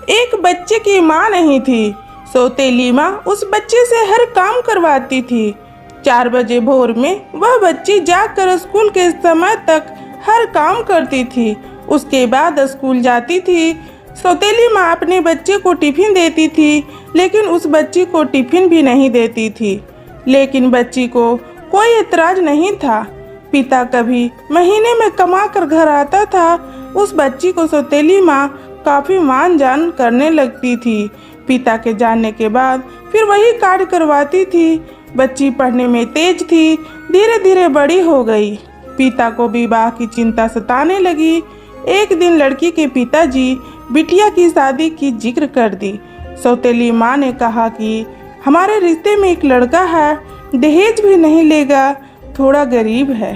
एक बच्चे की माँ नहीं थी। सौतेली माँ उस बच्चे से हर काम करवाती थी। 4 बजे भोर में वह बच्ची जाकर स्कूल के समय तक हर काम करती थी। उसके बाद स्कूल जाती थी। सौतेली माँ अपने बच्चे को टिफिन देती थी, लेकिन उस बच्ची को टिफिन भी नहीं देती थी। लेकिन बच्ची को कोई एतराज नहीं था। पिता कभी महीने में कमा कर घर आता था। उस बच्ची को सौतेली माँ काफी मान जान करने लगती थी। पिता के जाने के बाद फिर वही कार्य करवाती थी। बच्ची पढ़ने में तेज थी। धीरे धीरे बड़ी हो गई। पिता को विवाह की चिंता सताने लगी। एक दिन लड़की के पिताजी बिटिया की शादी की जिक्र कर दी। सौतेली माँ ने कहा कि हमारे रिश्ते में एक लड़का है, दहेज भी नहीं लेगा, थोड़ा गरीब है,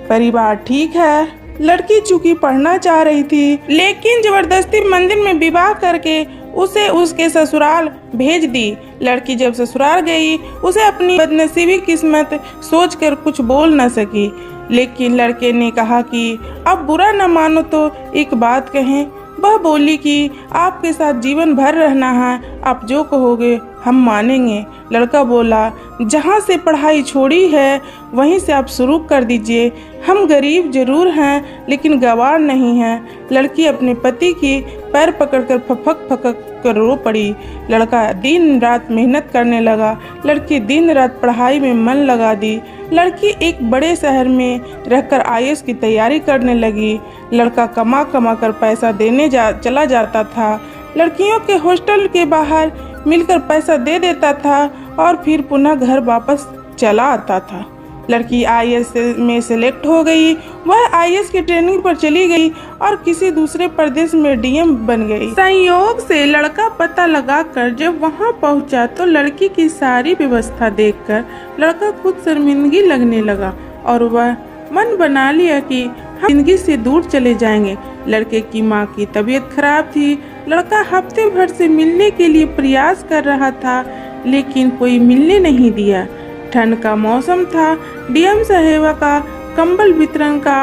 परिवार ठीक है। लड़की चूंकि पढ़ना चाह रही थी, लेकिन जबरदस्ती मंदिर में विवाह करके उसे उसके ससुराल भेज दी। लड़की जब ससुराल गई, उसे अपनी बदनसीबी किस्मत सोचकर कुछ बोल न सकी। लेकिन लड़के ने कहा कि अब बुरा न मानो तो एक बात कहें। वह बोली कि आपके साथ जीवन भर रहना है, आप जो कहोगे हम मानेंगे। लड़का बोला, जहाँ से पढ़ाई छोड़ी है वहीं से आप शुरू कर दीजिए। हम गरीब जरूर हैं, लेकिन गवार नहीं हैं। लड़की अपने पति की पैर पकड़कर फपक फपक कर रो पड़ी। लड़का दिन रात मेहनत करने लगा। लड़की दिन रात पढ़ाई में मन लगा दी। लड़की एक बड़े शहर में रहकर आईएएस की तैयारी करने लगी। लड़का कमा कमा कर पैसा देने चला जाता था। लड़कियों के हॉस्टल के बाहर मिलकर पैसा दे देता था और फिर पुनः घर वापस चला आता था। लड़की आईएएस में सेलेक्ट हो गई। वह आईएएस की ट्रेनिंग पर चली गई और किसी दूसरे प्रदेश में डीएम बन गई। संयोग से लड़का पता लगाकर जब वहां पहुंचा तो लड़की की सारी व्यवस्था देखकर लड़का खुद शर्मिंदगी लगने लगा और वह मन बना लिया कि हम जिंदगी से दूर चले जाएंगे। लड़के की माँ की तबीयत खराब थी। लड़का हफ्ते भर से मिलने के लिए प्रयास कर रहा था, लेकिन कोई मिलने नहीं दिया। ठंड का मौसम था। डीएम साहेबा का कंबल वितरण का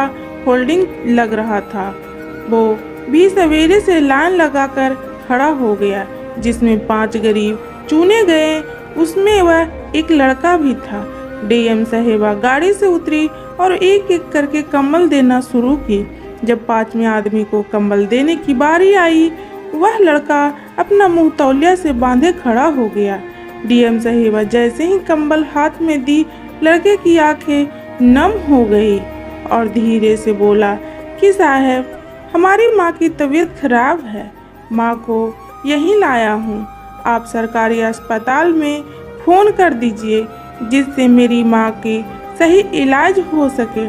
होल्डिंग लग रहा था। वो भी सवेरे से लाइन लगाकर खड़ा हो गया, जिसमें 5 गरीब चुने गए। उसमें वह एक लड़का भी था। डीएम साहेबा गाड़ी से उतरी और एक एक करके कंबल देना शुरू की। जब 5वें आदमी को कंबल देने की बारी आई, वह लड़का अपना मुंह तौलिया से बांधे खड़ा हो गया। डीएम साहिबा जैसे ही कंबल हाथ में दी, लड़के की आंखें नम हो गई और धीरे से बोला कि साहब, हमारी माँ की तबीयत खराब है, माँ को यहीं लाया हूँ। आप सरकारी अस्पताल में फ़ोन कर दीजिए जिससे मेरी माँ की सही इलाज हो सके।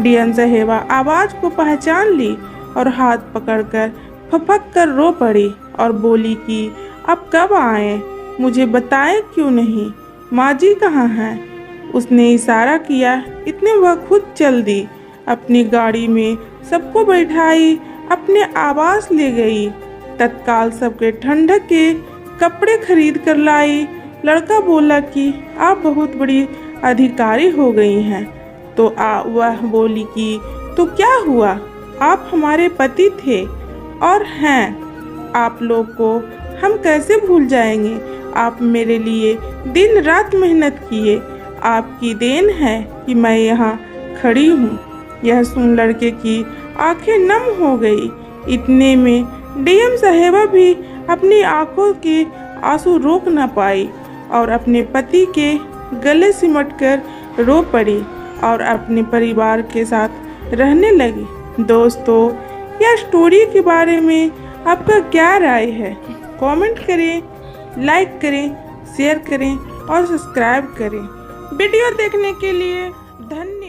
डीएम साहिबा आवाज़ को पहचान ली और हाथ पकड़कर फपक कर रो पड़ी और बोली कि अब कब आए, मुझे बताएं क्यों नहीं, माँ जी कहाँ हैं। उसने इशारा किया, इतने वह खुद चल दी। अपनी गाड़ी में सबको बैठाई, अपने आवास ले गई। तत्काल सबके ठंडक के कपड़े खरीद कर लाई। लड़का बोला कि आप बहुत बड़ी अधिकारी हो गई हैं। तो वह बोली कि तो क्या हुआ, आप हमारे पति थे और हैं। आप लोग को हम कैसे भूल जाएंगे। आप मेरे लिए दिन रात मेहनत किए। आपकी देन है कि मैं यहाँ खड़ी हूँ। यह सुन लड़के की आंखें नम हो गई। इतने में डीएम साहिबा भी अपनी आंखों के आंसू रोक न पाई और अपने पति के गले सिमटकर रो पड़ी और अपने परिवार के साथ रहने लगी। दोस्तों, यह स्टोरी के बारे में आपका क्या राय है? कमेंट करें, लाइक करें, शेयर करें और सब्सक्राइब करें। वीडियो देखने के लिए धन्यवाद।